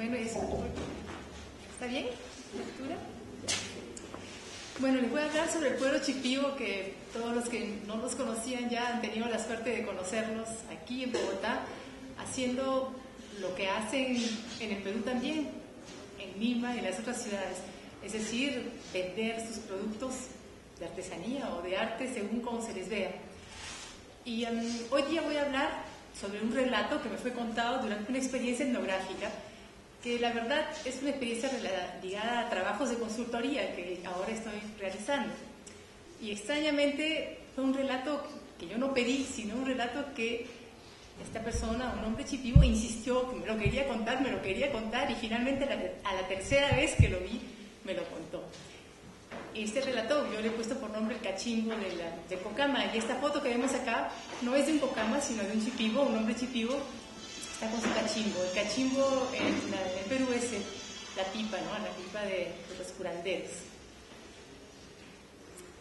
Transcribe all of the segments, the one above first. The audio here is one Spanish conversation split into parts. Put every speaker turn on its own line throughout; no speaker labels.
Bueno, eso. ¿Está bien? ¿Lectura? Bueno, les voy a hablar sobre el pueblo Chipío, que todos los que no los conocían ya han tenido la suerte de conocerlos aquí en Bogotá, haciendo lo que hacen en el Perú también, en Lima y en las otras ciudades. Es decir, vender sus productos de artesanía o de arte según como se les vea. Y hoy día voy a hablar sobre un relato que me fue contado durante una experiencia etnográfica, que la verdad es una experiencia ligada a trabajos de consultoría que ahora estoy realizando. Y extrañamente fue un relato que yo no pedí, sino un relato que esta persona, un hombre chipío, insistió que me lo quería contar y finalmente a la tercera vez que lo vi me lo contó. Este relato yo le he puesto por nombre el cachimbo de Cocama, y esta foto que vemos acá no es de un Cocama sino de un chipío, un hombre chipío. Está con su cachimbo. El cachimbo en el Perú es la pipa, ¿no? La pipa de los curanderos.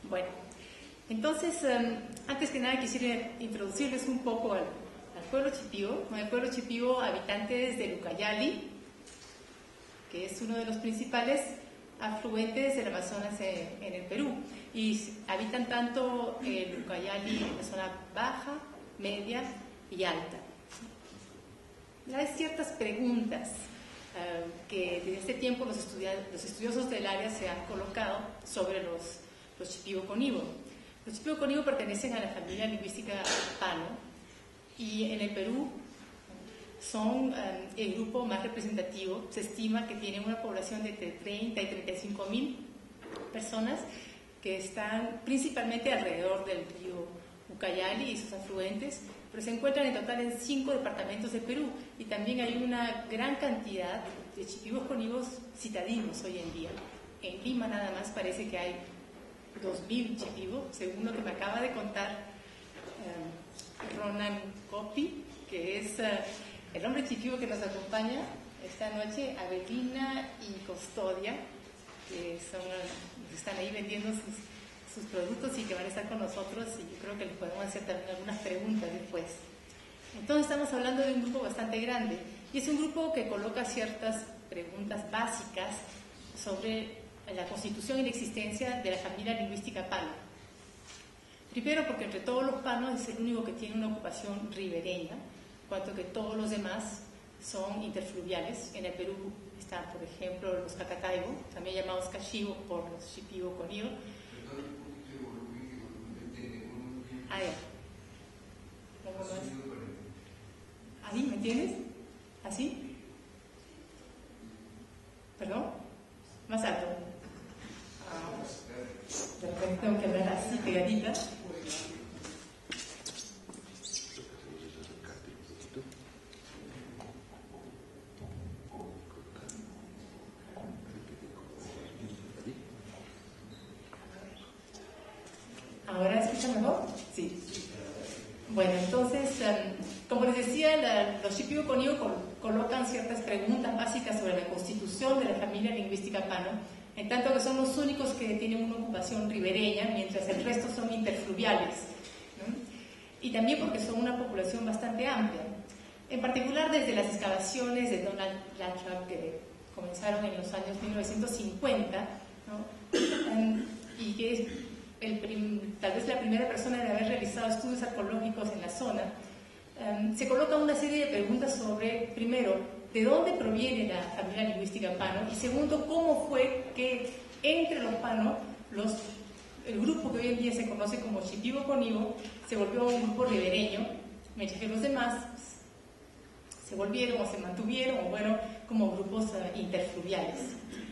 Bueno, entonces, antes que nada quisiera introducirles un poco al pueblo chipío. El pueblo chipío, habitantes de Ucayali, que es uno de los principales afluentes del Amazonas en el Perú. Y habitan tanto el Ucayali en la zona baja, media y alta. Hay ciertas preguntas que desde este tiempo los estudiosos del área se han colocado sobre los chipío-conibo. Los chipío-conibo pertenecen a la familia lingüística Pano y en el Perú son el grupo más representativo. Se estima que tienen una población de entre 30 y 35 mil personas que están principalmente alrededor del río Ucayali y sus afluentes, pero se encuentran en total en 5 departamentos de Perú, y también hay una gran cantidad de chipíos conibos citadinos hoy en día. En Lima nada más parece que hay 2.000 chipíos, según lo que me acaba de contar Ronan Copi, que es el hombre chipío que nos acompaña esta noche, Avelina y Custodia, que están ahí vendiendo sus productos y que van a estar con nosotros, y yo creo que les podemos hacer también algunas preguntas después. Entonces estamos hablando de un grupo bastante grande, y es un grupo que coloca ciertas preguntas básicas sobre la constitución y la existencia de la familia lingüística Pano. Primero, porque entre todos los panos es el único que tiene una ocupación ribereña, cuanto que todos los demás son interfluviales. En el Perú están, por ejemplo, los Cacataibo, también llamados Cachibo por los chipío-conibo. Ah, ya. ¿Cómo más? ¿Ahí? ¿Me entiendes? ¿Así? ¿Perdón? Más alto. De repente tengo que hablar así, pegadita. ¿Ahora escucha mejor? Sí. Bueno, entonces, como les decía, los chipío-conibo colocan ciertas preguntas básicas sobre la constitución de la familia lingüística Pano, en tanto que son los únicos que tienen una ocupación ribereña, mientras el resto son interfluviales, ¿no? Y también porque son una población bastante amplia. En particular, desde las excavaciones de Donald Lathrop, que comenzaron en los años 1950, ¿no? Y que es tal vez la primera persona de haber realizado estudios arqueológicos en la zona, se coloca una serie de preguntas sobre, primero, de dónde proviene la familia lingüística Pano, y segundo, cómo fue que entre los Pano, el grupo que hoy en día se conoce como chipío-conibo, se volvió un grupo ribereño, mientras que los demás se volvieron o se mantuvieron, o bueno, como grupos interfluviales.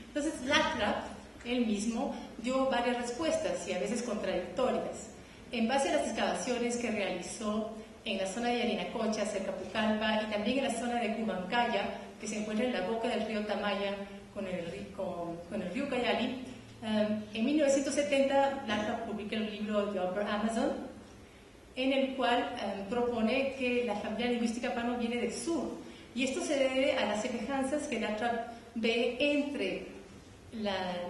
Entonces, Lathrop, él mismo, dio varias respuestas y a veces contradictorias. En base a las excavaciones que realizó en la zona de Yarinacocha, cerca de Pucallpa, y también en la zona de Cumancaya, que se encuentra en la boca del río Tamaya con el río Ucayali, en 1970 Lathrop publica el libro The Upper Amazon, en el cual propone que la familia lingüística Pano viene del sur, y esto se debe a las semejanzas que Lathrop ve entre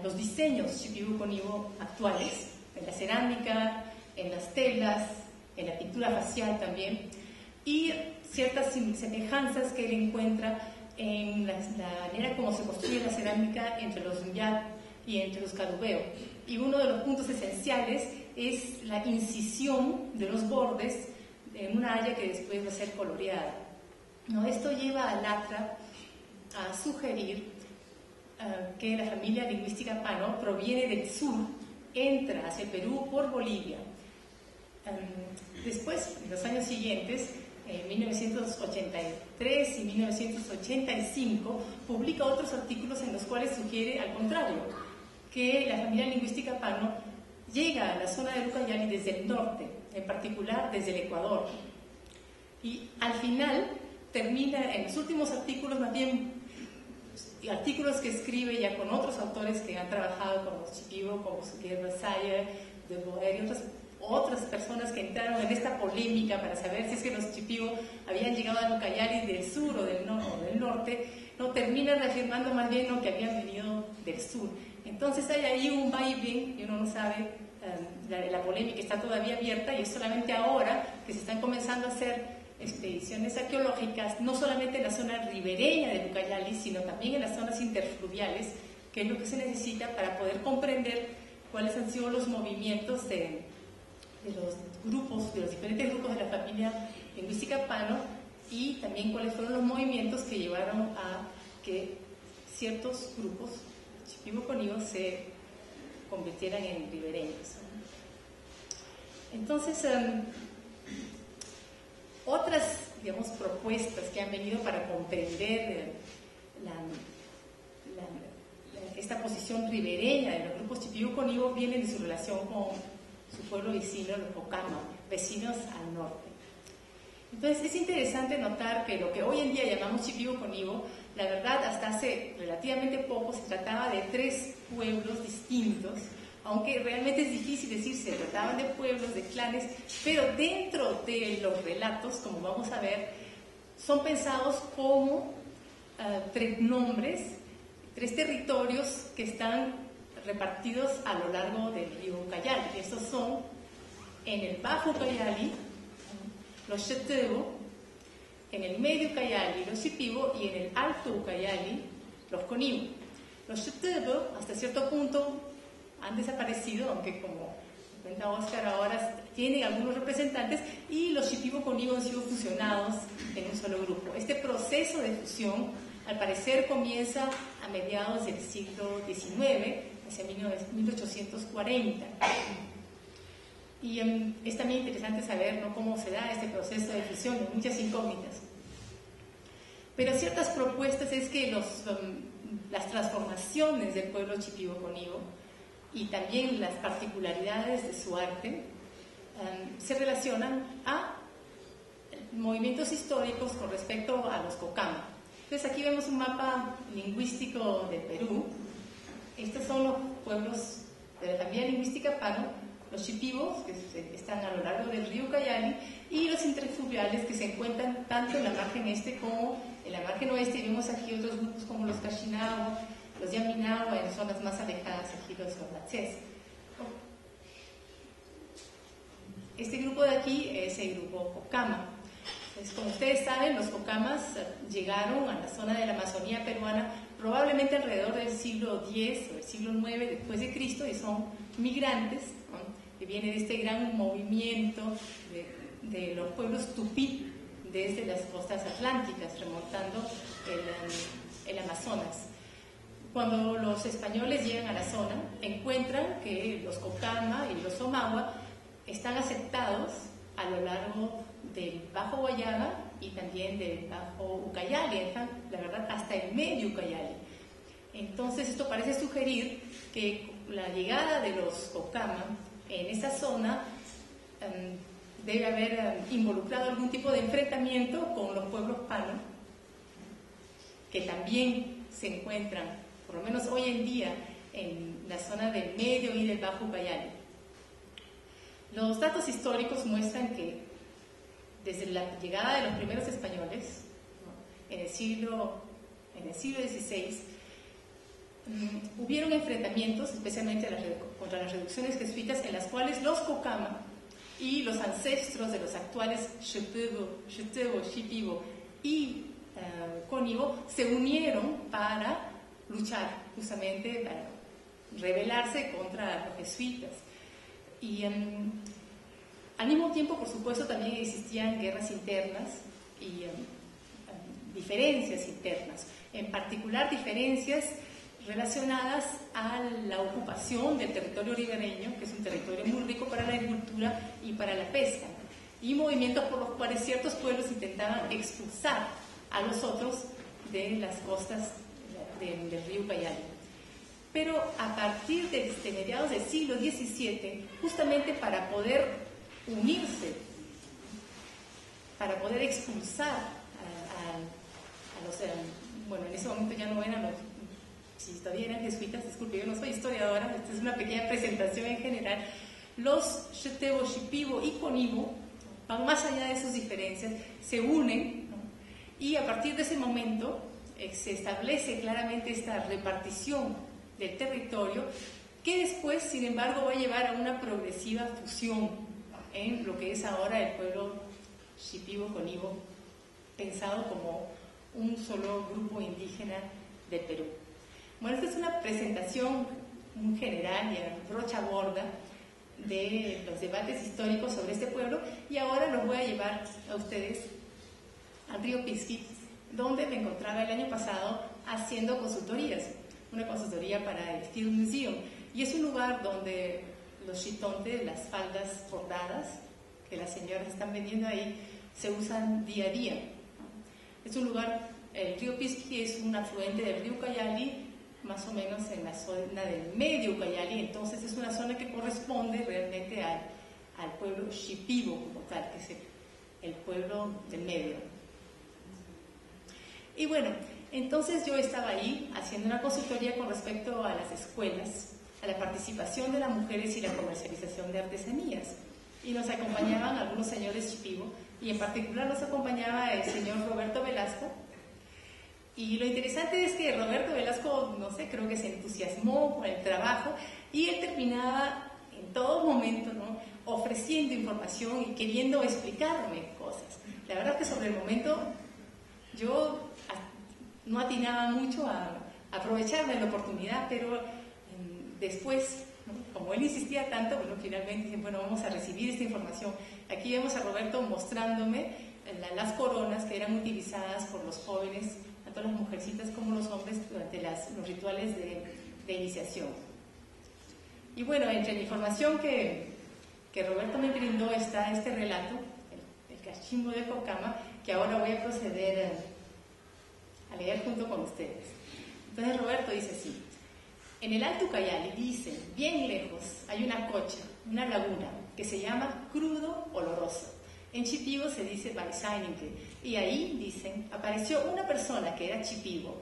los diseños chipío-conibo actuales, en la cerámica, en las telas, en la pintura facial también, y ciertas semejanzas que él encuentra en la manera como se construye la cerámica entre los Yat y entre los Cadubeo. Y uno de los puntos esenciales es la incisión de los bordes en una haya que después va a ser coloreada. ¿No? Esto lleva a Latra a sugerir que la familia lingüística Pano proviene del sur, entra hacia el Perú por Bolivia. Después, en los años siguientes, en 1983 y 1985, publica otros artículos en los cuales sugiere, al contrario, que la familia lingüística Pano llega a la zona de Ucayali desde el norte, en particular desde el Ecuador. Y al final termina en los últimos artículos, más bien artículos que escribe ya con otros autores que han trabajado con los Shipibo, como Suquer Sayer, De Boer y otras personas que entraron en esta polémica para saber si es que los Shipibo habían llegado a Ucayali del sur o del norte, no terminan afirmando más bien que habían venido del sur. Entonces hay ahí un va y ven y uno no sabe, la polémica está todavía abierta y es solamente ahora que se están comenzando a hacer expediciones arqueológicas, no solamente en la zona ribereña de Ucayali, sino también en las zonas interfluviales, que es lo que se necesita para poder comprender cuáles han sido los movimientos de los grupos, de los diferentes grupos de la familia lingüística Pano, y también cuáles fueron los movimientos que llevaron a que ciertos grupos Shipibo-Conibo se convirtieran en ribereños. Entonces, otras, digamos, propuestas que han venido para comprender esta posición ribereña de los grupos Shipibo-Conibo vienen de su relación con su pueblo vecino, los Pocama, vecinos al norte. Entonces es interesante notar que lo que hoy en día llamamos Shipibo-Conibo, la verdad hasta hace relativamente poco se trataba de tres pueblos distintos, aunque realmente es difícil decir se trataban de pueblos, de clanes, pero dentro de los relatos, como vamos a ver, son pensados como tres nombres, tres territorios que están repartidos a lo largo del río Ucayali. Estos son en el Bajo Ucayali, los Shetebo, en el Medio Ucayali, los Shipibo, y en el Alto Ucayali, los Conibo. Los Shetebo, hasta cierto punto, han desaparecido, aunque como cuenta Oscar ahora tienen algunos representantes, y los Shipibo-Conibo han sido fusionados en un solo grupo. Este proceso de fusión, al parecer, comienza a mediados del siglo XIX, hacia 1840. Y es también interesante saber, ¿no?, cómo se da este proceso de fusión, hay muchas incógnitas. Pero ciertas propuestas es que las transformaciones del pueblo Shipibo-Conibo y también las particularidades de su arte se relacionan a movimientos históricos con respecto a los Cocama. Entonces aquí vemos un mapa lingüístico de Perú. Estos son los pueblos de la familia lingüística Pano, los Shipibos, que están a lo largo del río Ucayali, y los interfluviales que se encuentran tanto en la margen este como en la margen oeste, y vemos aquí otros grupos como los Cashinagua, los Yaminagua, en zonas más alejadas, aquí los Ornachés. Este grupo de aquí es el grupo Cocama. Entonces, como ustedes saben, los Cocamas llegaron a la zona de la Amazonía peruana probablemente alrededor del siglo X o del siglo IX después de Cristo, y son migrantes, ¿no?, que vienen de este gran movimiento de los pueblos tupí desde las costas atlánticas, remontando el Amazonas. Cuando los españoles llegan a la zona, encuentran que los Cocama y los Omagua están aceptados a lo largo del Bajo Guayaga y también del Bajo Ucayali, la verdad, hasta el Medio Ucayali. Entonces esto parece sugerir que la llegada de los Cocama en esa zona debe haber involucrado algún tipo de enfrentamiento con los pueblos Pano, que también se encuentran, por lo menos hoy en día, en la zona del Medio y del Bajo Ucayali. Los datos históricos muestran que desde la llegada de los primeros españoles, ¿no?, en el siglo XVI, hubieron enfrentamientos, especialmente contra las reducciones jesuitas, en las cuales los Cocama y los ancestros de los actuales Shetebo, Shipibo y Cónigo se unieron para luchar, justamente para rebelarse contra los jesuitas. Y al mismo tiempo, por supuesto, también existían guerras internas y diferencias internas, en particular diferencias relacionadas a la ocupación del territorio ribereño, que es un territorio muy rico para la agricultura y para la pesca, y movimientos por los cuales ciertos pueblos intentaban expulsar a los otros de las costas del río Ucayali. Pero a partir de mediados del siglo XVII, justamente para poder unirse, para poder expulsar a los... bueno, en ese momento ya no eran los... Si todavía eran jesuitas, disculpe, yo no soy historiadora, esta es una pequeña presentación en general. Los Xetebo, Shipibo y Cónigo van más allá de sus diferencias, se unen, ¿no? Y a partir de ese momento se establece claramente esta repartición del territorio, que después, sin embargo, va a llevar a una progresiva fusión en lo que es ahora el pueblo Shipibo-Cónigo, pensado como un solo grupo indígena de Perú. Bueno, esta es una presentación muy general y a brocha gorda de los debates históricos sobre este pueblo, y ahora los voy a llevar a ustedes al río Pisqui, donde me encontraba el año pasado haciendo consultorías, una consultoría para el Field Museum, y es un lugar donde los chitontes, las faldas bordadas que las señoras están vendiendo ahí, se usan día a día. Es un lugar, el río Pisqui es un afluente del río Ucayali, más o menos en la zona del medio Ucayali, entonces es una zona que corresponde realmente al pueblo Shipibo como tal, que es el pueblo del medio. Y bueno, entonces yo estaba ahí haciendo una consultoría con respecto a las escuelas, a la participación de las mujeres y la comercialización de artesanías. Y nos acompañaban algunos señores Shipibo, y en particular nos acompañaba el señor Roberto Velasco. Y lo interesante es que Roberto Velasco, no sé, creo que se entusiasmó con el trabajo, y él terminaba en todo momento, ¿no?, ofreciendo información y queriendo explicarme cosas. La verdad que sobre el momento yo no atinaba mucho a aprovecharme de la oportunidad, pero después, ¿no?, como él insistía tanto, bueno, finalmente dije, bueno, vamos a recibir esta información. Aquí vemos a Roberto mostrándome las coronas que eran utilizadas por los jóvenes, tanto las mujercitas como los hombres, durante los rituales de iniciación. Y bueno, entre la información que Roberto me brindó está este relato, el Cachimbo de Cocama, que ahora voy a proceder a leer junto con ustedes. Entonces Roberto dice así: en el Alto Ucayali, dicen, bien lejos, hay una cocha, una laguna, que se llama Crudo Oloroso. En Shipibo se dice Baisáinique, y ahí, dicen, apareció una persona que era Shipibo,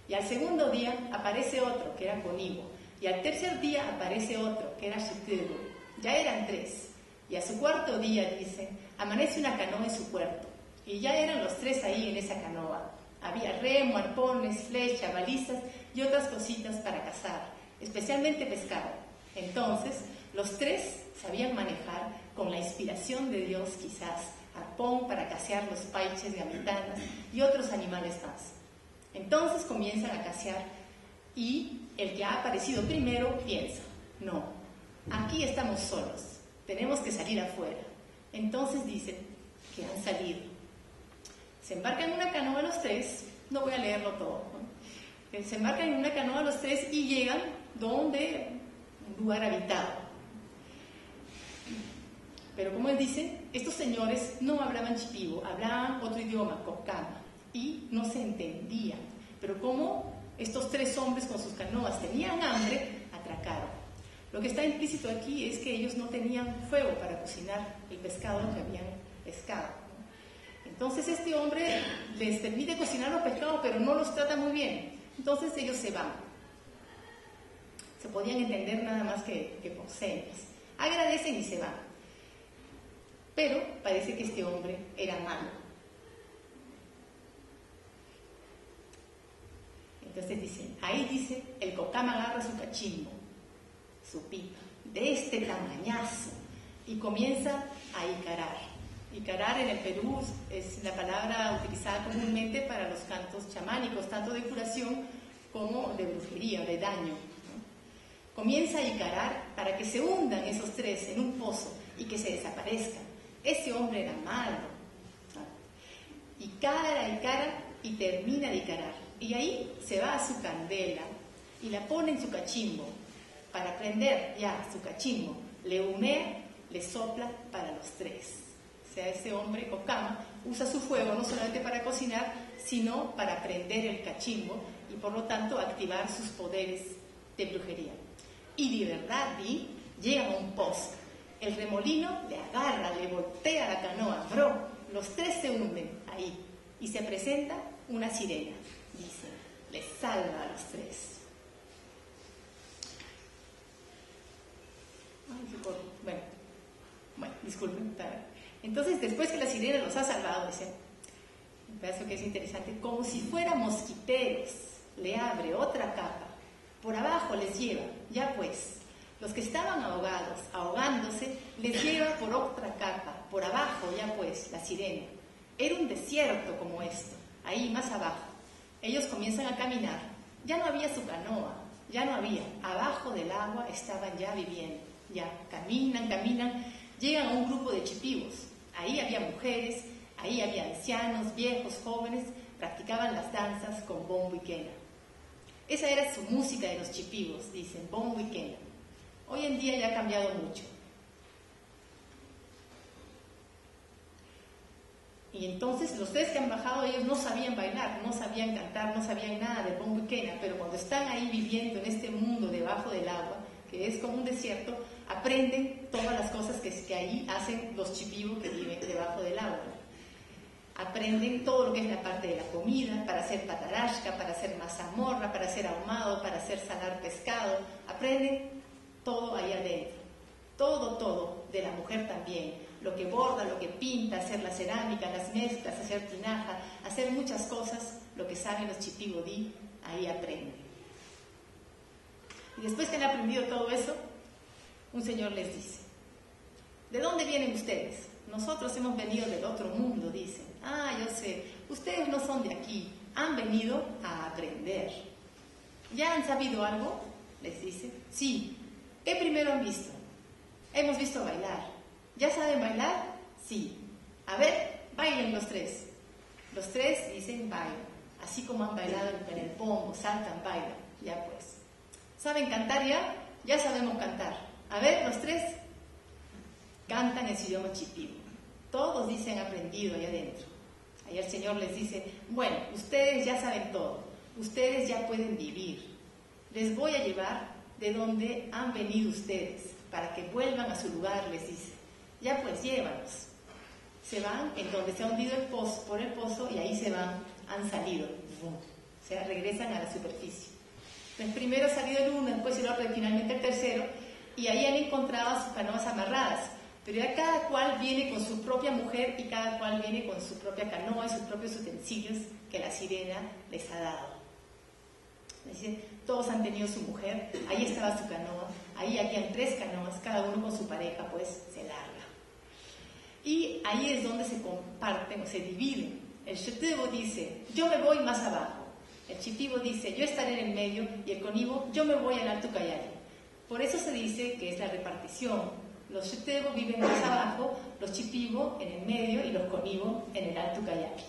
y al segundo día aparece otro que era Cónigo, y al tercer día aparece otro que era Xetebo. Ya eran 3, y a su cuarto día, dicen, amanece una canoa en su puerto, y ya eran los 3 ahí en esa canoa. Había remo, arpones, flecha, balizas y otras cositas para cazar, especialmente pescado. Entonces, los 3 sabían manejar, con la inspiración de Dios quizás, arpón para cacear los paiches, gamitanas y otros animales más. Entonces comienzan a cacear, y el que ha aparecido primero piensa, no, aquí estamos solos, tenemos que salir afuera. Entonces dicen que han salido. Se embarcan en una canoa los 3, no voy a leerlo todo, ¿no? Se embarcan en una canoa los 3 y llegan donde un lugar habitado. Pero como él dice, estos señores no hablaban Shipibo, hablaban otro idioma, Cocama, y no se entendían. Pero como estos 3 hombres con sus canoas tenían hambre, atracaron. Lo que está implícito aquí es que ellos no tenían fuego para cocinar el pescado que habían pescado. Entonces este hombre les permite cocinar los pescados, pero no los trata muy bien. Entonces ellos se van. Se podían entender nada más que por señas. Agradecen y se van. Pero parece que este hombre era malo. Entonces dicen, ahí dice, el Cocama agarra su cachimbo, su pipa, de este tamañazo, y comienza a icarar. Icarar en el Perú es la palabra utilizada comúnmente para los cantos chamánicos, tanto de curación como de brujería, de daño, ¿no? Comienza a icarar para que se hundan esos tres en un pozo y que se desaparezcan. Ese hombre era malo, ¿no? Icara y termina de icarar. Y ahí se va a su candela y la pone en su cachimbo para prender ya su cachimbo. Le humea, le sopla para los tres. O sea, ese hombre, Okama, usa su fuego no solamente para cocinar, sino para prender el cachimbo y por lo tanto activar sus poderes de brujería. Y de verdad, llega a un pozo. El remolino le agarra, le voltea la canoa, los tres se hunden ahí y se presenta una sirena, dice, le salva a los tres. Bueno, disculpen. Entonces, después que la sirena los ha salvado, dice, un pedazo que es interesante, como si fueran mosquiteros, le abre otra capa, por abajo les lleva, ya pues, los que estaban ahogándose, les lleva por otra capa, por abajo, ya pues, la sirena. Era un desierto como esto, ahí más abajo. Ellos comienzan a caminar, ya no había su canoa, ya no había, abajo del agua estaban ya viviendo, ya caminan, llegan a un grupo de chipivos, ahí había mujeres, ahí había ancianos, viejos, jóvenes, practicaban las danzas con bombo y quena. Esa era su música de los chipivos, dicen, bombo y quena. Hoy en día ya ha cambiado mucho. Y entonces los tres que han bajado, ellos no sabían bailar, no sabían cantar, no sabían nada de bombo y quena, pero cuando están ahí viviendo en este mundo debajo del agua, que es como un desierto, aprenden todas las cosas que ahí hacen los chipivos que viven debajo del agua. Aprenden todo lo que es la parte de la comida, para hacer patarashka, para hacer mazamorra, para hacer ahumado, para hacer salar pescado. Aprenden todo ahí adentro. Todo, de la mujer también. Lo que borda, lo que pinta, hacer la cerámica, las mezclas, hacer tinaja, hacer muchas cosas, lo que saben los chipibodí, ahí aprenden. Y después que han aprendido todo eso, un señor les dice, ¿de dónde vienen ustedes? Nosotros hemos venido del otro mundo, dicen. Ah, yo sé, ustedes no son de aquí, han venido a aprender. ¿Ya han sabido algo? Les dice. Sí. ¿Qué primero han visto? Hemos visto bailar. ¿Ya saben bailar? Sí. A ver, bailen los tres. Los tres dicen bailan, así como han bailado en el pombo, saltan, bailan. Ya pues. ¿Saben cantar ya? Ya sabemos cantar. A ver, los tres cantan en su idioma chipivo. Todos dicen aprendido ahí adentro. Ahí el Señor les dice, bueno, ustedes ya saben todo, ustedes ya pueden vivir. Les voy a llevar de donde han venido ustedes, para que vuelvan a su lugar, les dice. Ya pues, llévanos. Se van en donde se ha hundido el pozo, por el pozo, y ahí se van, han salido. O sea, regresan a la superficie. Entonces, primero ha salido el uno, después el otro y finalmente el tercero, y ahí han encontrado sus canoas amarradas. Pero ya cada cual viene con su propia mujer y cada cual viene con su propia canoa y sus propios utensilios que la sirena les ha dado. Es decir, todos han tenido su mujer, ahí estaba su canoa, ahí habían tres canoas, cada uno con su pareja, pues se larga. Y ahí es donde se comparten o se dividen. El Shetebo dice, yo me voy más abajo. El Chipibo dice, yo estaré en el medio, y el Conibo, yo me voy al Alto Cayari. Por eso se dice que es la repartición. Los Shetebo viven más abajo, los Chipibo en el medio y los Conibo en el Alto Cayari.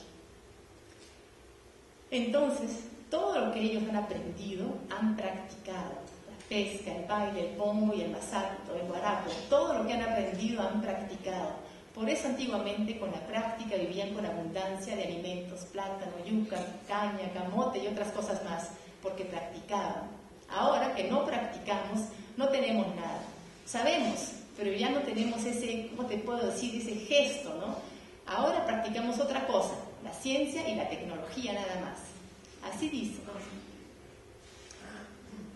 Entonces, todo lo que ellos han aprendido, han practicado. La pesca, el baile, el pombo y el masato, el guarapo, todo lo que han aprendido han practicado. Por eso antiguamente con la práctica vivían con abundancia de alimentos, plátano, yuca, caña, camote y otras cosas más, porque practicaban. Ahora que no practicamos, no tenemos nada. Sabemos, pero ya no tenemos ese, ¿cómo te puedo decir? Ese gesto, ¿no? Ahora practicamos otra cosa, la ciencia y la tecnología nada más. Así dicen.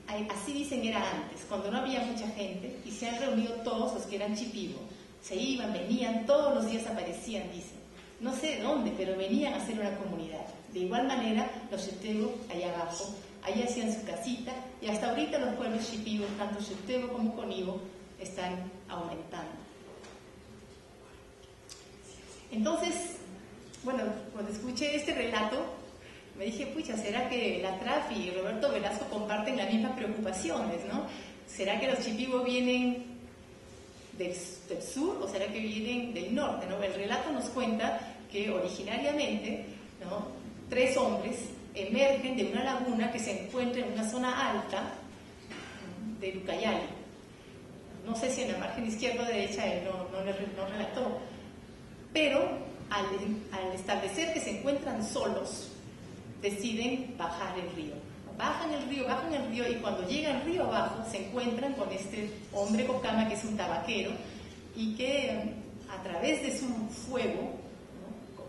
Así dicen era antes, cuando no había mucha gente y se han reunido todos los que eran chipibo. Se iban, venían, todos los días aparecían, dicen. No sé de dónde, pero venían a hacer una comunidad. De igual manera, los Shetebo, allá abajo, ahí hacían su casita, y hasta ahorita los pueblos chipibos, tanto Shetebo como Conibo, están aumentando. Entonces, bueno, cuando escuché este relato, me dije, pucha, ¿será que la Traf y Roberto Velasco comparten las mismas preocupaciones, ¿no? ¿Será que los Shipibo vienen del sur o será que vienen del norte, ¿no? El relato nos cuenta que originariamente, ¿no?, 3 hombres emergen de una laguna que se encuentra en una zona alta de Ucayali. No sé si en la margen izquierda o derecha él no relató, pero al establecer que se encuentran solos, deciden bajar el río. Bajan el río y cuando llegan río abajo se encuentran con este hombre Cocama que es un tabaquero y que a través de su fuego, ¿no?,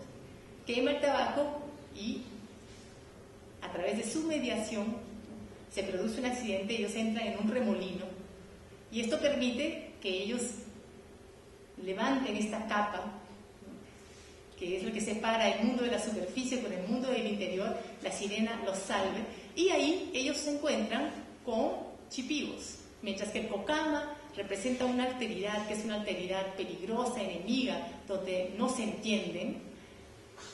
quema el tabaco y a través de su mediación se produce un accidente, ellos entran en un remolino y esto permite que ellos levanten esta capa, ¿no?, que es lo que separa el mundo de la superficie con el mundo del interior. La sirena los salve y ahí ellos se encuentran con Shipibos, mientras que el Cocama representa una alteridad que es una alteridad peligrosa, enemiga, donde no se entienden.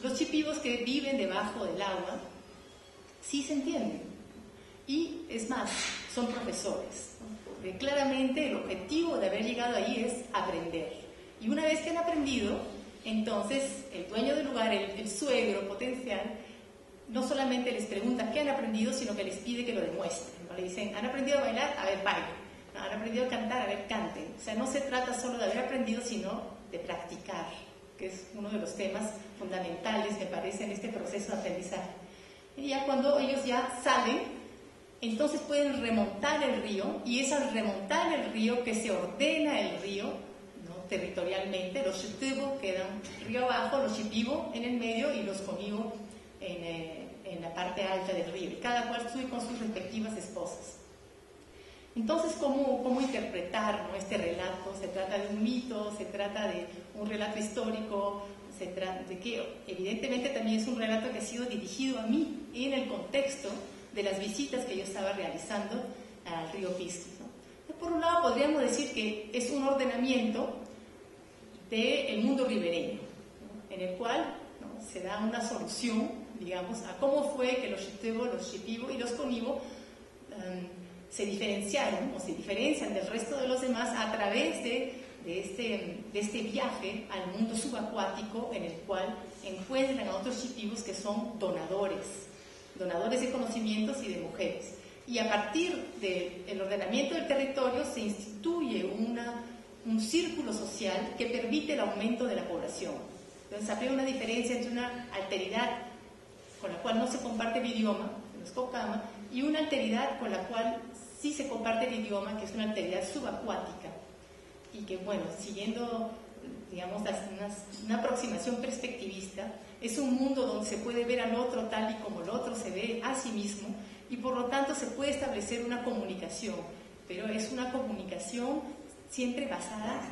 Los Shipibos que viven debajo del agua sí se entienden y es más, son profesores, ¿no? Porque claramente el objetivo de haber llegado ahí es aprender y una vez que han aprendido, entonces el dueño del lugar, el suegro potencial, no solamente les pregunta qué han aprendido, sino que les pide que lo demuestren, ¿no? Le dicen, ¿han aprendido a bailar? A ver, bailen. ¿No? ¿Han aprendido a cantar? A ver, canten. O sea, no se trata solo de haber aprendido, sino de practicar, que es uno de los temas fundamentales, me parece, en este proceso de aprendizaje. Y ya cuando ellos ya salen, entonces pueden remontar el río, y es al remontar el río que se ordena el río, ¿no?, territorialmente. Los Shipibos quedan río abajo, los Shipibo en el medio y los Conibo en la parte alta del río, y cada cual sube con sus respectivas esposas. Entonces, ¿cómo interpretar, ¿no?, este relato? ¿Se trata de un mito? ¿Se trata de un relato histórico? ¿Se trata de que evidentemente también es un relato que ha sido dirigido a mí en el contexto de las visitas que yo estaba realizando al río Pisqui, ¿no? Por un lado podríamos decir que es un ordenamiento del mundo ribereño, ¿no?, en el cual, ¿no?, se da una solución, digamos, a cómo fue que los Shipebo, los Shipibo y los Conibo se diferenciaron o se diferencian del resto de los demás a través de este viaje al mundo subacuático, en el cual encuentran a otros Shipibos que son donadores de conocimientos y de mujeres. Y a partir del ordenamiento del territorio se instituye un círculo social que permite el aumento de la población. Entonces habría una diferencia entre una alteridad con la cual no se comparte el idioma, los Cocama, y una alteridad con la cual sí se comparte el idioma, que es una alteridad subacuática, y que, bueno, siguiendo, digamos, una aproximación perspectivista, es un mundo donde se puede ver al otro tal y como el otro se ve a sí mismo, y por lo tanto se puede establecer una comunicación, pero es una comunicación siempre basada,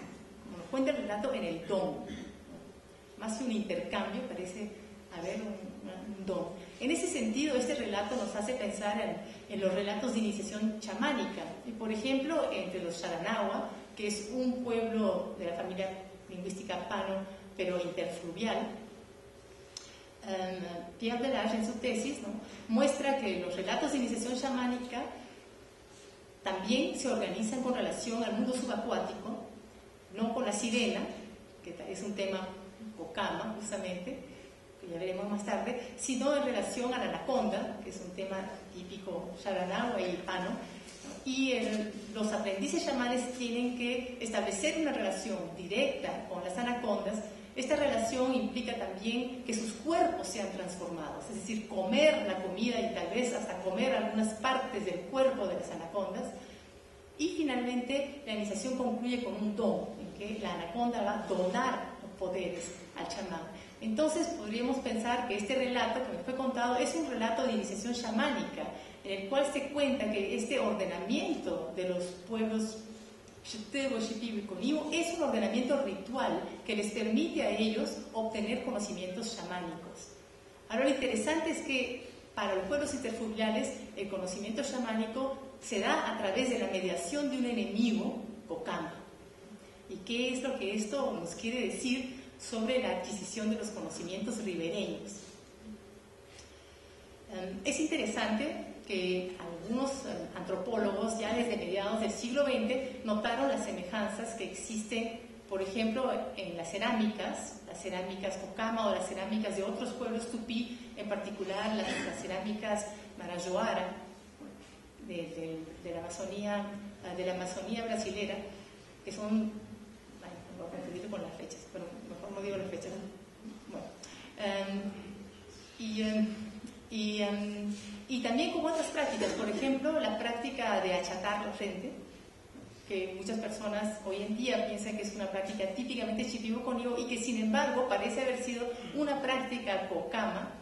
como nos cuenta el relato, en el don, ¿no? Más que un intercambio, parece haber un don. En ese sentido, este relato nos hace pensar en los relatos de iniciación chamánica, y por ejemplo, entre los Xaranahua, que es un pueblo de la familia lingüística Pano, pero interfluvial. Pierre Delage, en su tesis, ¿no?, muestra que los relatos de iniciación chamánica también se organizan con relación al mundo subacuático, no con la sirena, que es un tema Cocama, justamente, que ya veremos más tarde, sino en relación a la anaconda, que es un tema típico Xaranahua y Pano, ¿no? Y los aprendices chamanes tienen que establecer una relación directa con las anacondas. Esta relación implica también que sus cuerpos sean transformados, es decir, comer la comida y tal vez hasta comer algunas partes del cuerpo de las anacondas. Y finalmente la iniciación concluye con un don, en que la anaconda va a donar los poderes al chamán. Entonces podríamos pensar que este relato que me fue contado es un relato de iniciación chamánica, en el cual se cuenta que este ordenamiento de los pueblos Shipebo, Shipibo y Conibo es un ordenamiento ritual que les permite a ellos obtener conocimientos chamánicos. Ahora, lo interesante es que para los pueblos interfluviales el conocimiento chamánico se da a través de la mediación de un enemigo, Cocama. ¿Y qué es lo que esto nos quiere decir? sobre la adquisición de los conocimientos ribereños. Es interesante que algunos antropólogos ya desde mediados del siglo XX notaron las semejanzas que existen, por ejemplo, en las cerámicas Cocama o las cerámicas de otros pueblos tupí, en particular las cerámicas Marajoara de la Amazonía brasilera, que son, me voy a confundir con las fechas, pero mejor no digo las fechas. Bueno, y también con otras prácticas, por ejemplo, la práctica de achatar la frente, que muchas personas hoy en día piensan que es una práctica típicamente shipibo-conio y que sin embargo parece haber sido una práctica Cocama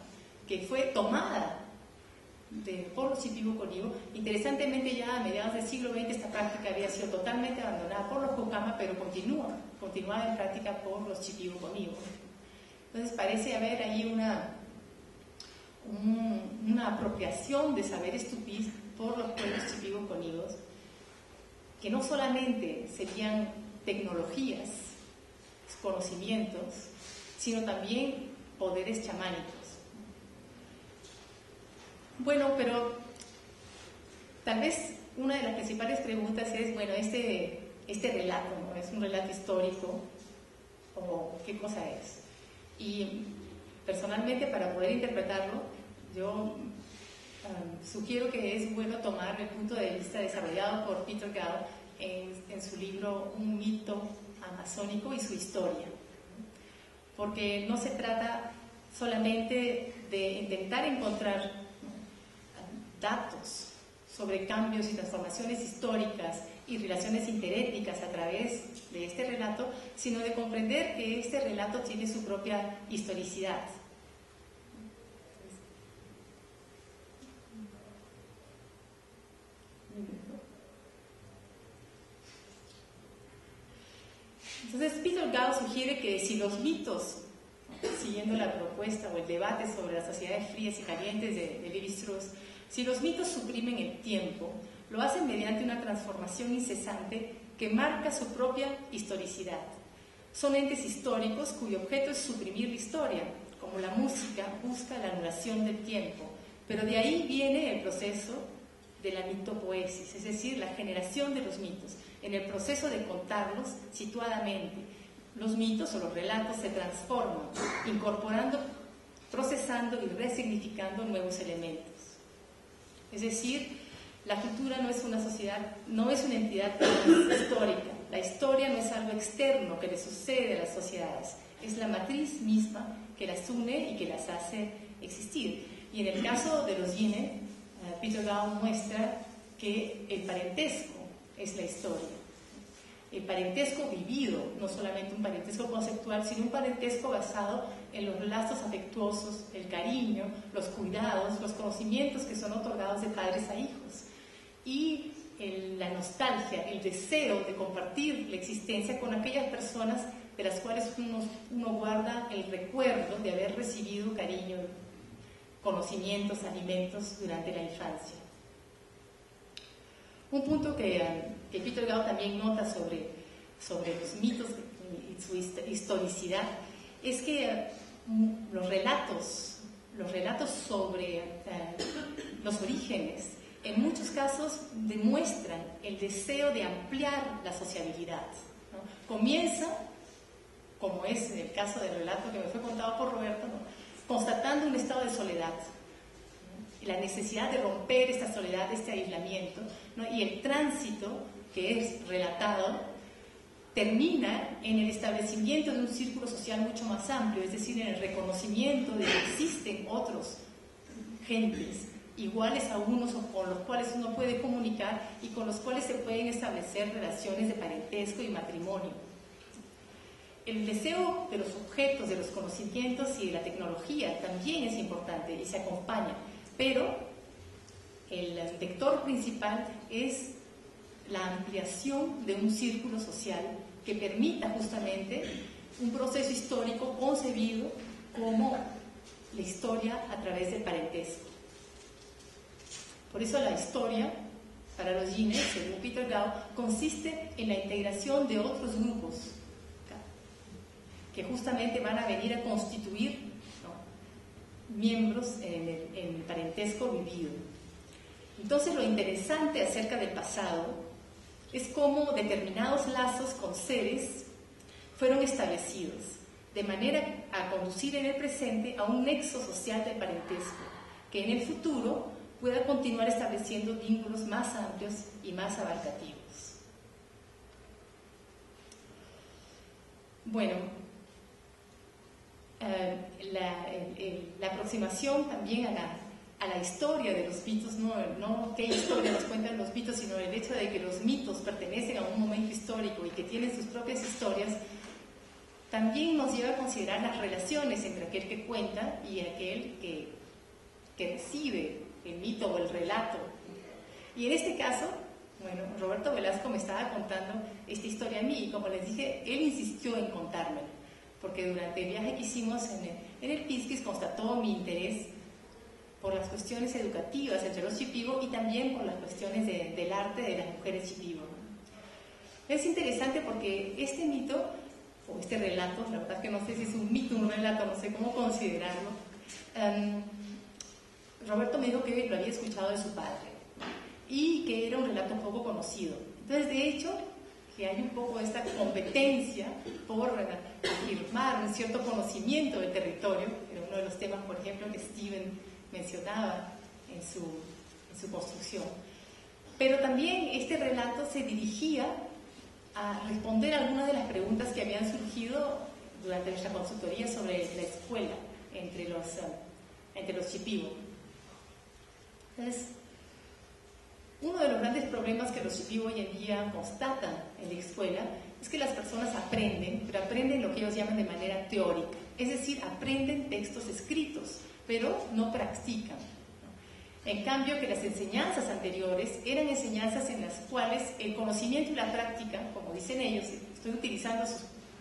que fue tomada por los shipibo-conio. Interesantemente, ya a mediados del siglo XX esta práctica había sido totalmente abandonada por los Cocama, pero continuaba en práctica por los shipibo-conio. Entonces parece haber ahí una apropiación de saberes tupís por los pueblos shipibo-conivos, que no solamente serían tecnologías, conocimientos, sino también poderes chamánicos. Bueno, pero tal vez una de las principales preguntas es, bueno, este relato, ¿no? ¿Es un relato histórico o qué cosa es? Y personalmente, para poder interpretarlo, yo sugiero que es bueno tomar el punto de vista desarrollado por Peter Gao en su libro Un mito amazónico y su historia, porque no se trata solamente de intentar encontrar datos sobre cambios y transformaciones históricas y relaciones interétnicas a través de este relato, sino de comprender que este relato tiene su propia historicidad. Entonces, Peter Gao sugiere que si los mitos, siguiendo la propuesta o el debate sobre las sociedades frías y calientes de Lévi-Strauss, si los mitos suprimen el tiempo, lo hacen mediante una transformación incesante que marca su propia historicidad. Son entes históricos cuyo objeto es suprimir la historia, como la música busca la anulación del tiempo, pero de ahí viene el proceso de la mitopoesis, es decir, la generación de los mitos. En el proceso de contarlos situadamente, los mitos o los relatos se transforman, incorporando, procesando y resignificando nuevos elementos. Es decir, la cultura no es una sociedad, no es una entidad histórica. La historia no es algo externo que le sucede a las sociedades, es la matriz misma que las une y que las hace existir. Y en el caso de los Yine, Peter Gao muestra que el parentesco es la historia. El parentesco vivido, no solamente un parentesco conceptual, sino un parentesco basado en los lazos afectuosos, el cariño, los cuidados, los conocimientos que son otorgados de padres a hijos. Y la nostalgia, el deseo de compartir la existencia con aquellas personas de las cuales uno guarda el recuerdo de haber recibido cariño, conocimientos, alimentos durante la infancia. Un punto que Peter Gao también nota sobre los mitos y su historicidad es que los relatos sobre los orígenes en muchos casos demuestran el deseo de ampliar la sociabilidad, ¿no? Comienza, como es en el caso del relato que me fue contado por Roberto, ¿no?, constatando un estado de soledad, ¿no?, y la necesidad de romper esta soledad, este aislamiento, ¿no?, y el tránsito que es relatado termina en el establecimiento de un círculo social mucho más amplio, es decir, en el reconocimiento de que existen otros gentes iguales a unos o con los cuales uno puede comunicar y con los cuales se pueden establecer relaciones de parentesco y matrimonio. El deseo de los objetos, de los conocimientos y de la tecnología también es importante y se acompaña, pero el vector principal es la ampliación de un círculo social que permita justamente un proceso histórico concebido como la historia a través del parentesco. Por eso la historia, para los Yine, según Peter Gao, consiste en la integración de otros grupos que justamente van a venir a constituir, ¿no?, miembros en el parentesco vivido. Entonces, lo interesante acerca del pasado es cómo determinados lazos con seres fueron establecidos, de manera a conducir en el presente a un nexo social del parentesco, que en el futuro pueda continuar estableciendo vínculos más amplios y más abarcativos. Bueno, la aproximación también a la historia de los mitos, no qué historia nos cuentan los mitos, sino el hecho de que los mitos pertenecen a un momento histórico y que tienen sus propias historias, también nos lleva a considerar las relaciones entre aquel que cuenta y aquel que recibe el mito o el relato. Y en este caso, bueno, Roberto Velasco me estaba contando esta historia a mí y, como les dije, él insistió en contármela, porque durante el viaje que hicimos en el Pisquis constató mi interés por las cuestiones educativas entre los Shipibo y también por las cuestiones del arte de las mujeres Shipibo. Es interesante porque este mito, o este relato, la verdad que no sé si es un mito o un relato, no sé cómo considerarlo, Roberto me dijo que lo había escuchado de su padre y que era un relato poco conocido. Entonces, de hecho, que hay un poco esta competencia por afirmar un cierto conocimiento del territorio, era uno de los temas, por ejemplo, que Steven mencionaba en su construcción. Pero también este relato se dirigía a responder algunas de las preguntas que habían surgido durante nuestra consultoría sobre la escuela entre los Shipibo. Entonces, uno de los grandes problemas que los Shipibo hoy en día constatan en la escuela es que las personas aprenden, pero aprenden lo que ellos llaman de manera teórica, es decir, aprenden textos escritos, pero no practican. En cambio, que las enseñanzas anteriores eran enseñanzas en las cuales el conocimiento y la práctica, como dicen ellos, estoy utilizando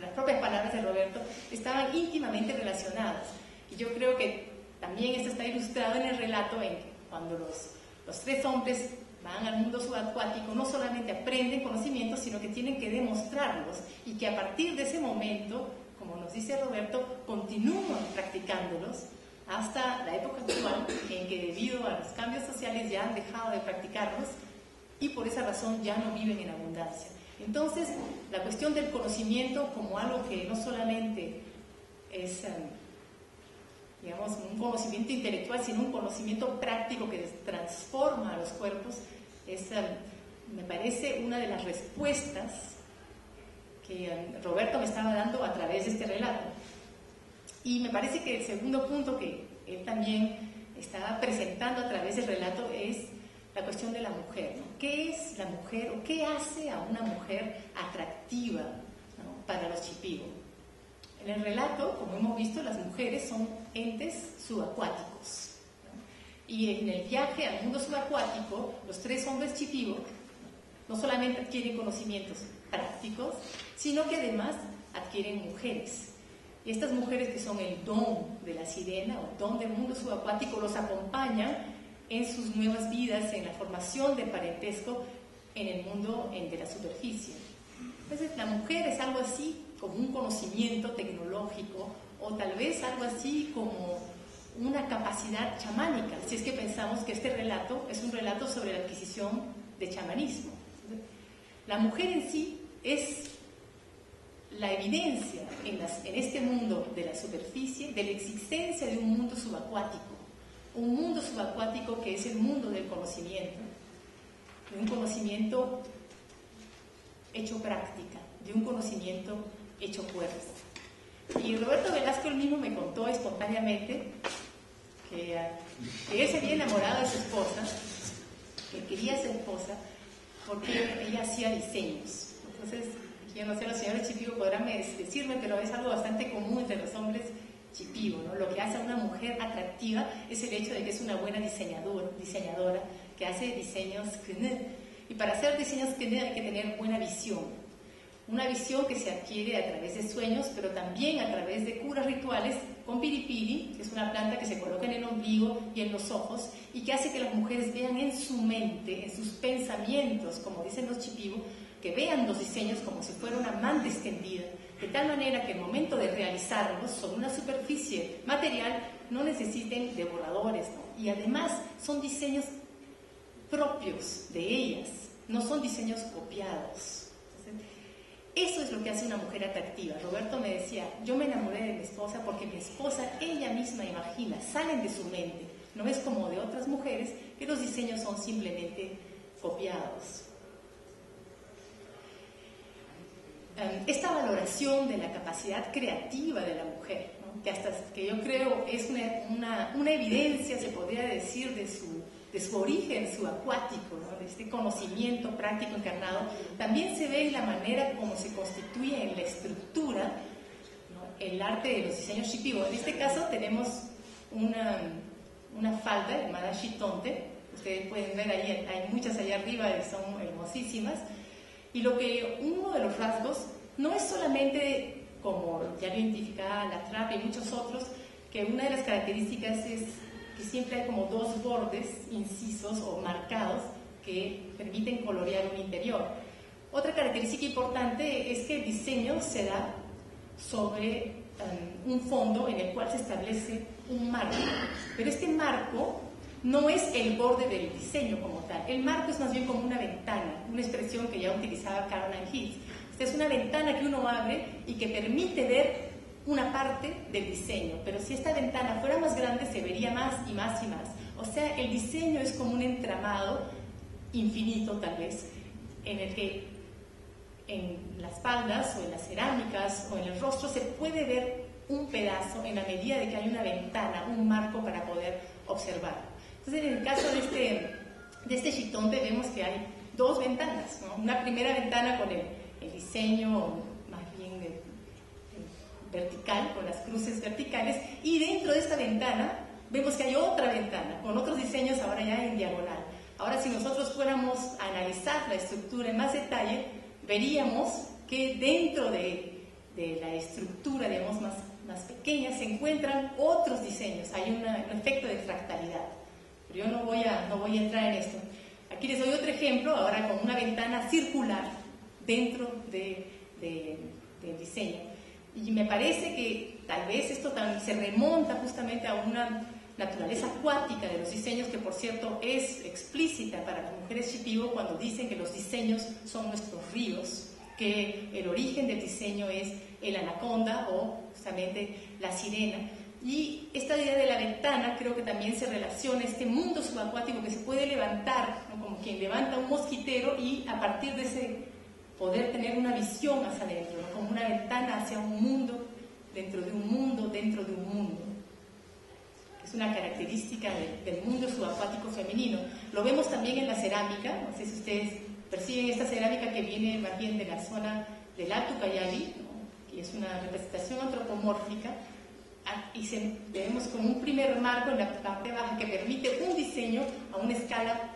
las propias palabras de Roberto, estaban íntimamente relacionadas. Y yo creo que también esto está ilustrado en el relato en que cuando los tres hombres van al mundo subacuático, no solamente aprenden conocimientos, sino que tienen que demostrarlos y que a partir de ese momento, como nos dice Roberto, continúan practicándolos hasta la época actual, en que debido a los cambios sociales ya han dejado de practicarlos y por esa razón ya no viven en abundancia. Entonces, la cuestión del conocimiento como algo que no solamente es, digamos, un conocimiento intelectual, sino un conocimiento práctico que transforma a los cuerpos, me parece una de las respuestas que Roberto me estaba dando a través de este relato. Y me parece que el segundo punto que él también estaba presentando a través del relato es la cuestión de la mujer, ¿no? ¿Qué es la mujer o qué hace a una mujer atractiva, ¿no?, para los Shipibo? En el relato, como hemos visto, las mujeres son entes subacuáticos, ¿no? Y en el viaje al mundo subacuático, los tres hombres Shipibo no solamente adquieren conocimientos prácticos, sino que además adquieren mujeres. Y estas mujeres, que son el don de la sirena o don del mundo subacuático, los acompañan en sus nuevas vidas, en la formación del parentesco en el mundo de la superficie. Entonces, la mujer es algo así como un conocimiento tecnológico o tal vez algo así como una capacidad chamánica, si es que pensamos que este relato es un relato sobre la adquisición de chamanismo. La mujer en sí es la evidencia en este mundo de la superficie de la existencia de un mundo subacuático que es el mundo del conocimiento, de un conocimiento hecho práctica, de un conocimiento hecho cuerpo. Y Roberto Velasco él mismo me contó espontáneamente que él se había enamorado de su esposa, que quería ser esposa, porque ella hacía diseños. Entonces, yo no sé, los señores Shipibo podrán decirme, pero es algo bastante común entre los hombres Shipibo, ¿no? Lo que hace a una mujer atractiva es el hecho de que es una buena diseñadora, que hace diseños kene. Y para hacer diseños kene hay que tener buena visión. Una visión que se adquiere a través de sueños, pero también a través de curas rituales con piripiri, que es una planta que se coloca en el ombligo y en los ojos, y que hace que las mujeres vean en su mente, en sus pensamientos, como dicen los Shipibo, que vean los diseños como si fuera una manta extendida, de tal manera que el momento de realizarlos sobre una superficie material no necesiten devoradores, ¿no? Y además son diseños propios de ellas, no son diseños copiados. Entonces, eso es lo que hace una mujer atractiva. Roberto me decía, yo me enamoré de mi esposa porque mi esposa, ella misma imagina, salen de su mente. No es como de otras mujeres que los diseños son simplemente copiados. Esta valoración de la capacidad creativa de la mujer, ¿no? que yo creo es una evidencia, se podría decir, de su origen subacuático, ¿no? De este conocimiento práctico encarnado, también se ve en la manera como se constituye en la estructura, ¿no? El arte de los diseños shipibo. En este caso tenemos una falda llamada shitonte, ustedes pueden ver ahí, hay muchas allá arriba y son hermosísimas. Y uno de los rasgos no es solamente, como ya lo identificaba la Trapp y muchos otros, que una de las características es que siempre hay como dos bordes incisos o marcados que permiten colorear un interior. Otra característica importante es que el diseño se da sobre un fondo en el cual se establece un marco, pero este marco no es el borde del diseño como tal. El marco es más bien como una ventana, una expresión que ya utilizaba Caroline Hills. Esta es una ventana que uno abre y que permite ver una parte del diseño, pero si esta ventana fuera más grande se vería más y más y más. O sea, el diseño es como un entramado infinito tal vez, en el que en las faldas o en las cerámicas o en el rostro se puede ver un pedazo en la medida de que hay una ventana, un marco para poder observar. Entonces, en el caso de este shitonte vemos que hay dos ventanas, ¿no? Una primera ventana con el diseño más bien vertical, con las cruces verticales, y dentro de esta ventana vemos que hay otra ventana con otros diseños ahora ya en diagonal. Ahora, si nosotros fuéramos a analizar la estructura en más detalle, veríamos que dentro de la estructura, digamos, más pequeña, se encuentran otros diseños. Hay un efecto de fractalidad. Pero yo no voy a entrar en esto. Aquí les doy otro ejemplo, ahora con una ventana circular dentro del diseño. Y me parece que tal vez esto se remonta justamente a una naturaleza acuática de los diseños, que por cierto es explícita para las mujeres shipibo cuando dicen que los diseños son nuestros ríos, que el origen del diseño es el anaconda o justamente la sirena. Y esta idea de la ventana creo que también se relaciona a este mundo subacuático que se puede levantar, ¿no? Como quien levanta un mosquitero, y a partir de ese poder tener una visión más adentro, ¿no? Como una ventana hacia un mundo, dentro de un mundo, dentro de un mundo. Es una característica del mundo subacuático femenino. Lo vemos también en la cerámica, no sé si ustedes perciben esta cerámica que viene más bien de la zona del Alto Ucayali, ¿no? Que es una representación antropomórfica, y vemos como un primer marco en la parte baja que permite un diseño a una escala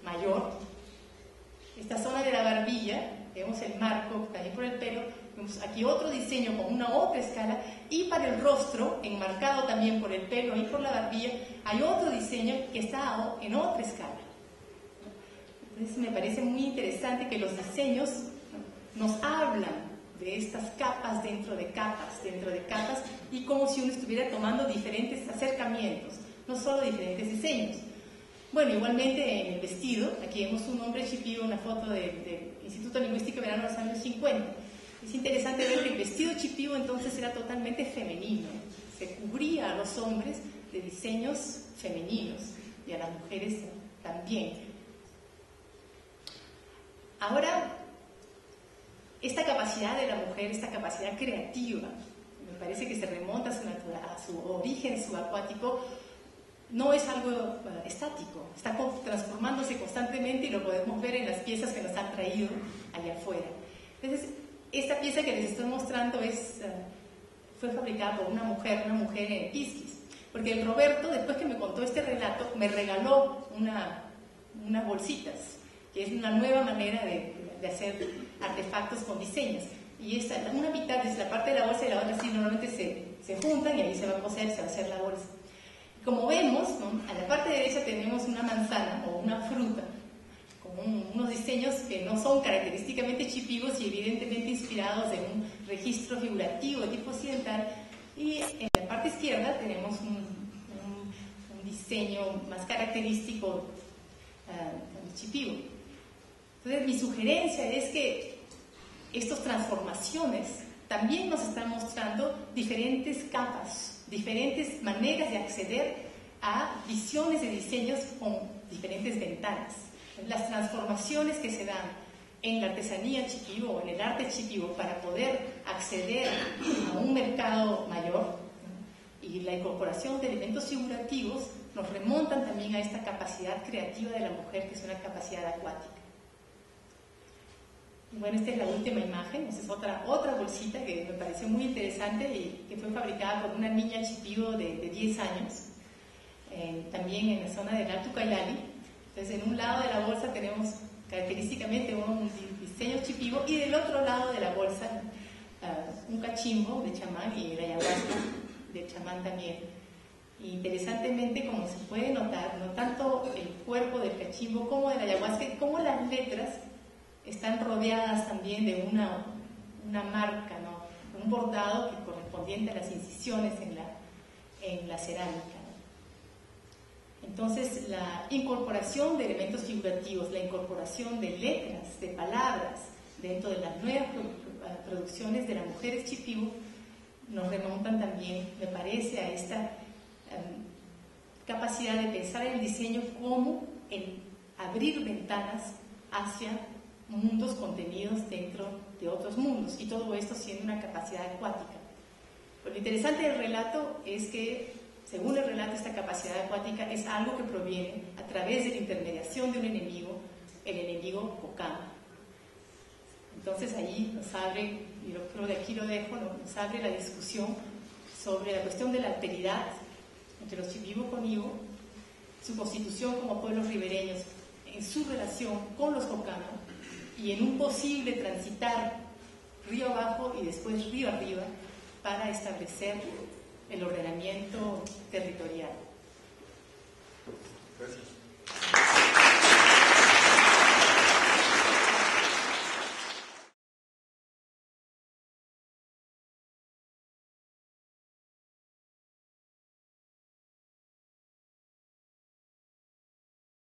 mayor. Esta zona de la barbilla, vemos el marco también por el pelo, vemos aquí otro diseño con una otra escala, y para el rostro, enmarcado también por el pelo y por la barbilla, hay otro diseño que está en otra escala. Entonces me parece muy interesante que los diseños nos hablan de estas capas dentro de capas, y como si uno estuviera tomando diferentes acercamientos, no solo diferentes diseños. Bueno, igualmente en el vestido, aquí vemos un hombre shipibo, una foto del Instituto Lingüístico Verano de los años 50. Es interesante ver que el vestido shipibo entonces era totalmente femenino, se cubría a los hombres de diseños femeninos y a las mujeres también. Ahora, esta capacidad de la mujer, esta capacidad creativa, me parece que se remonta a su origen subacuático, no es algo estático, está transformándose constantemente, y lo podemos ver en las piezas que nos han traído allá afuera. Entonces, esta pieza que les estoy mostrando fue fabricada por una mujer en Pisquis, porque el Roberto, después que me contó este relato, me regaló unas bolsitas, que es una nueva manera de hacer artefactos con diseños. Y una mitad es la parte de la bolsa y la otra sí normalmente se juntan, y ahí se va a coser, se va a hacer la bolsa. Como vemos, ¿no? A la parte derecha tenemos una manzana o una fruta con unos diseños que no son característicamente chipivos y evidentemente inspirados en un registro figurativo de tipo occidental, y en la parte izquierda tenemos un diseño más característico chipivo. Entonces mi sugerencia es que estas transformaciones también nos están mostrando diferentes capas, diferentes maneras de acceder a visiones de diseños con diferentes ventanas. Las transformaciones que se dan en la artesanía chipivo o en el arte chipivo para poder acceder a un mercado mayor, y la incorporación de elementos figurativos nos remontan también a esta capacidad creativa de la mujer, que es una capacidad acuática. Bueno, esta es la última imagen. Esta es otra bolsita que me pareció muy interesante y que fue fabricada por una niña chipivo de 10 años, también en la zona del Alto Ucayali. Entonces, en un lado de la bolsa tenemos característicamente un diseño chipivo, y del otro lado de la bolsa un cachimbo de chamán y el ayahuasca de chamán también. Interesantemente, como se puede notar, no tanto el cuerpo del cachimbo como del ayahuasca, como las letras están rodeadas también de una marca, ¿no? Un bordado que correspondiente a las incisiones en la cerámica. Entonces, la incorporación de elementos figurativos, la incorporación de letras, de palabras, dentro de las nuevas producciones de las mujeres chipivo, nos remontan también, me parece, a esta capacidad de pensar el diseño como el abrir ventanas hacia mundos contenidos dentro de otros mundos, y todo esto siendo una capacidad acuática. Lo interesante del relato es que, según el relato, esta capacidad acuática es algo que proviene a través de la intermediación de un enemigo, el enemigo Kokama. Entonces ahí nos abre, y yo creo de aquí lo dejo, nos abre la discusión sobre la cuestión de la alteridad entre los Shipibo con Ibo, su constitución como pueblos ribereños, en su relación con los Kokama, y en un posible transitar río abajo y después río arriba para establecer el ordenamiento territorial.
Gracias.